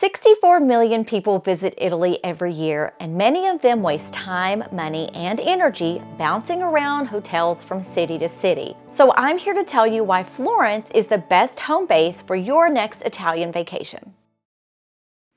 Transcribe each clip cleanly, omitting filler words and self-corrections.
64 million people visit Italy every year, and many of them waste time, money, and energy bouncing around hotels from city to city. So I'm here to tell you why Florence is the best home base for your next Italian vacation.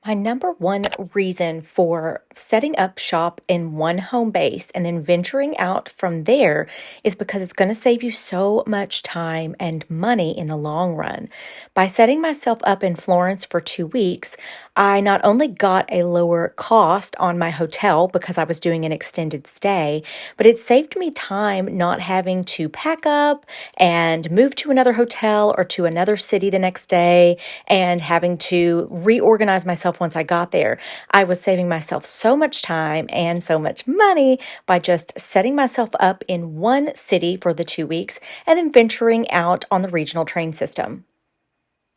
My number one reason for setting up shop in one home base and then venturing out from there is because it's going to save you so much time and money in the long run. By setting myself up in Florence for 2 weeks, I not only got a lower cost on my hotel because I was doing an extended stay, but it saved me time not having to pack up and move to another hotel or to another city the next day and having to reorganize myself once I got there. I was saving myself so much time and so much money by just setting myself up in one city for the 2 weeks and then venturing out on the regional train system.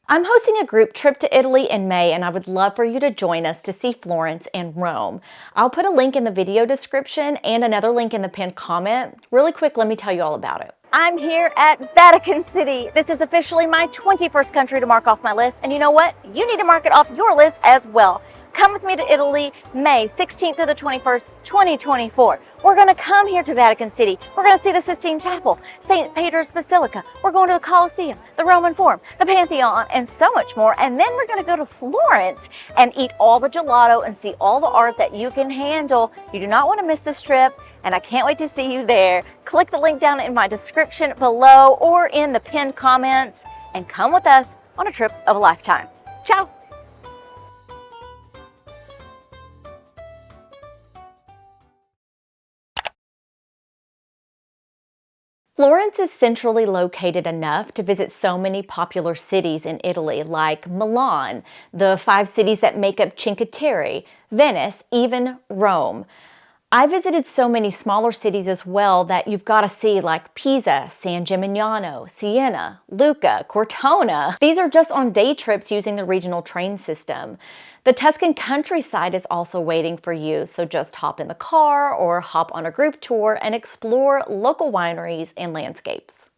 I'm hosting a group trip to Italy in May, and I would love for you to join us to see Florence and Rome. I'll put a link in the video description and another link in the pinned comment. Really quick, let me tell you all about it. I'm here at Vatican City. This is officially my 21st country to mark off my list, and you know what? You need to mark it off your list as well. Come with me to Italy, May 16th through the 21st, 2024. We're going to come here to Vatican City. We're going to see the Sistine Chapel, St. Peter's Basilica. We're going to the Colosseum, the Roman Forum, the Pantheon, and so much more. And then we're going to go to Florence and eat all the gelato and see all the art that you can handle. You do not want to miss this trip, and I can't wait to see you there. Click the link down in my description below or in the pinned comments and come with us on a trip of a lifetime. Ciao! Florence is centrally located enough to visit so many popular cities in Italy like Milan, the 5 cities that make up Cinque Terre, Venice, even Rome. I visited so many smaller cities as well that you've got to see, like Pisa, San Gimignano, Siena, Lucca, Cortona. These are just on day trips using the regional train system. The Tuscan countryside is also waiting for you, so just hop in the car or hop on a group tour and explore local wineries and landscapes.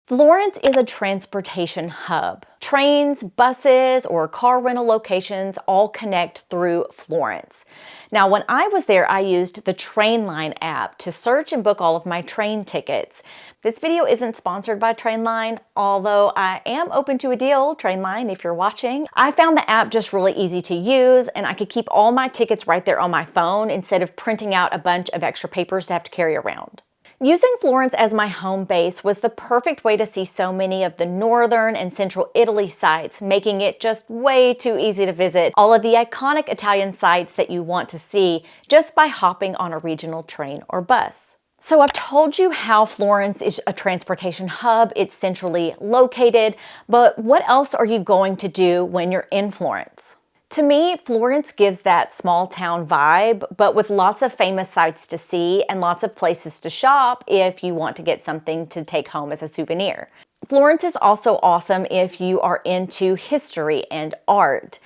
Florence is a transportation hub. Trains, buses, or car rental locations all connect through Florence. Now, when I was there, I used the Trainline app to search and book all of my train tickets. This video isn't sponsored by Trainline, although I am open to a deal, Trainline, if you're watching. I found the app just really easy to use, and I could keep all my tickets right there on my phone instead of printing out a bunch of extra papers to have to carry around. Using Florence as my home base was the perfect way to see so many of the northern and central Italy sites, making it just way too easy to visit all of the iconic Italian sites that you want to see just by hopping on a regional train or bus. So I've told you how Florence is a transportation hub, it's centrally located, but what else are you going to do when you're in Florence? To me, Florence gives that small town vibe, but with lots of famous sights to see and lots of places to shop if you want to get something to take home as a souvenir. Florence is also awesome if you are into history and art.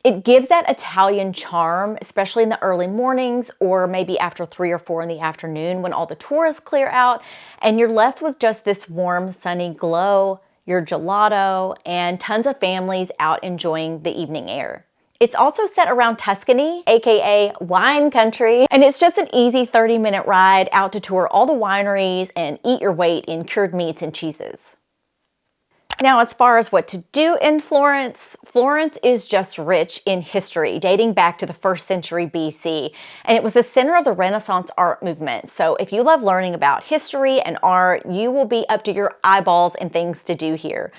It gives that Italian charm, especially in the early mornings or maybe after 3 or 4 in the afternoon when all the tourists clear out and you're left with just this warm, sunny glow, your gelato, and tons of families out enjoying the evening air. It's also set around Tuscany, aka wine country, and it's just an easy 30-minute ride out to tour all the wineries and eat your weight in cured meats and cheeses. Now, as far as what to do in Florence, Florence is just rich in history, dating back to the 1st century BC, and it was the center of the Renaissance art movement. So if you love learning about history and art, you will be up to your eyeballs in things to do here.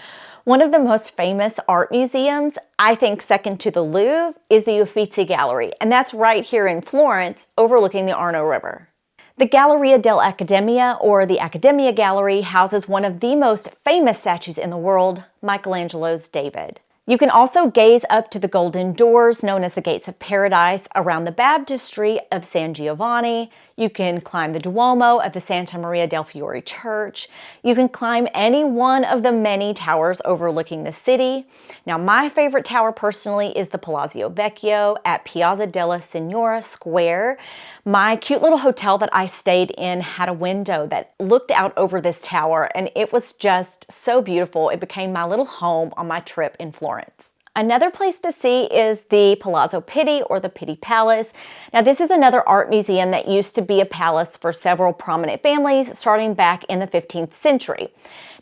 One of the most famous art museums, I think second to the Louvre, is the Uffizi Gallery, and that's right here in Florence, overlooking the Arno River. The Galleria dell'Accademia, or the Accademia Gallery, houses one of the most famous statues in the world, Michelangelo's David. You can also gaze up to the golden doors, known as the Gates of Paradise, around the baptistry of San Giovanni. You can climb the Duomo of the Santa Maria del Fiore Church. You can climb any one of the many towers overlooking the city. Now, my favorite tower personally is the Palazzo Vecchio at Piazza della Signora Square. My cute little hotel that I stayed in had a window that looked out over this tower, and it was just so beautiful. It became my little home on my trip in Florence. Another place to see is the Palazzo Pitti, or the Pitti Palace. Now, this is another art museum that used to be a palace for several prominent families starting back in the 15th century.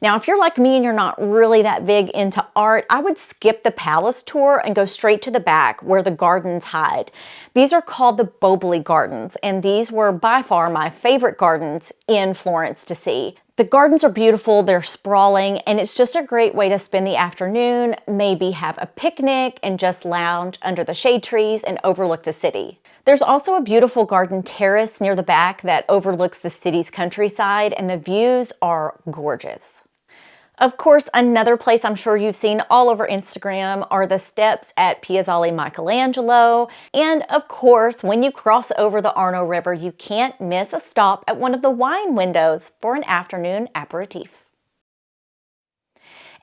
Now, if you're like me and you're not really that big into art, I would skip the palace tour and go straight to the back where the gardens hide. These are called the Boboli Gardens, and these were by far my favorite gardens in Florence to see. The gardens are beautiful, they're sprawling, and it's just a great way to spend the afternoon, maybe have a picnic and just lounge under the shade trees and overlook the city. There's also a beautiful garden terrace near the back that overlooks the city's countryside, and the views are gorgeous. Of course, another place I'm sure you've seen all over Instagram are the steps at Piazzale Michelangelo. And of course, when you cross over the Arno River, you can't miss a stop at one of the wine windows for an afternoon aperitif.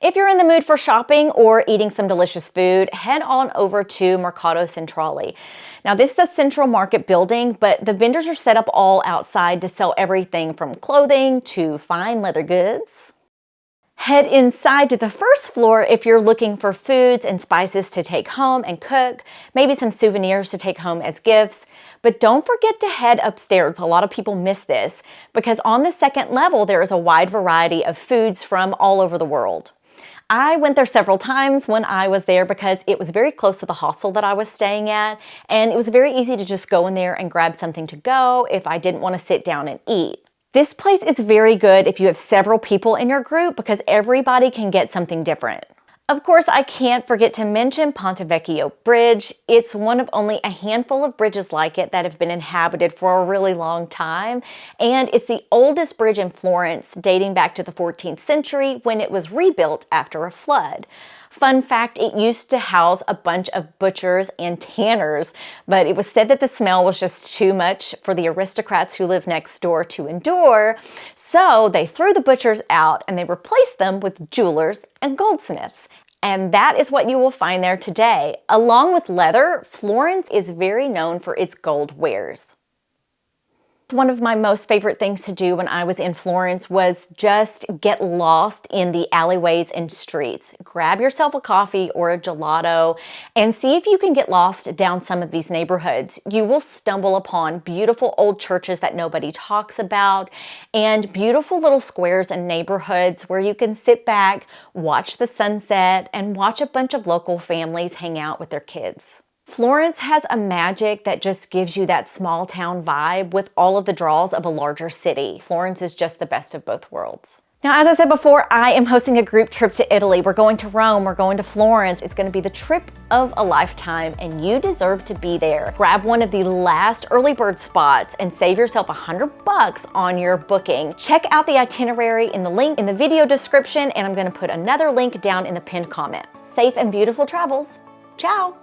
If you're in the mood for shopping or eating some delicious food, head on over to Mercato Centrale. Now, this is a central market building, but the vendors are set up all outside to sell everything from clothing to fine leather goods. Head inside to the first floor if you're looking for foods and spices to take home and cook, maybe some souvenirs to take home as gifts. But don't forget to head upstairs. A lot of people miss this because on the second level, there is a wide variety of foods from all over the world. I went there several times when I was there because it was very close to the hostel that I was staying at, and it was very easy to just go in there and grab something to go if I didn't want to sit down and eat. This place is very good if you have several people in your group because everybody can get something different. Of course, I can't forget to mention Ponte Vecchio Bridge. It's one of only a handful of bridges like it that have been inhabited for a really long time, and it's the oldest bridge in Florence, dating back to the 14th century when it was rebuilt after a flood. Fun fact, it used to house a bunch of butchers and tanners, but it was said that the smell was just too much for the aristocrats who lived next door to endure, so they threw the butchers out and they replaced them with jewelers and goldsmiths. And that is what you will find there today. Along with leather, Florence is very known for its gold wares. One of my most favorite things to do when I was in Florence was just get lost in the alleyways and streets. Grab yourself a coffee or a gelato and see if you can get lost down some of these neighborhoods. You will stumble upon beautiful old churches that nobody talks about and beautiful little squares and neighborhoods where you can sit back, watch the sunset, and watch a bunch of local families hang out with their kids. Florence has a magic that just gives you that small town vibe with all of the draws of a larger city. Florence is just the best of both worlds. Now, as I said before, I am hosting a group trip to Italy. We're going to Rome, we're going to Florence. It's gonna be the trip of a lifetime and you deserve to be there. Grab one of the last early bird spots and save yourself $100 on your booking. Check out the itinerary in the link in the video description, and I'm gonna put another link down in the pinned comment. Safe and beautiful travels. Ciao.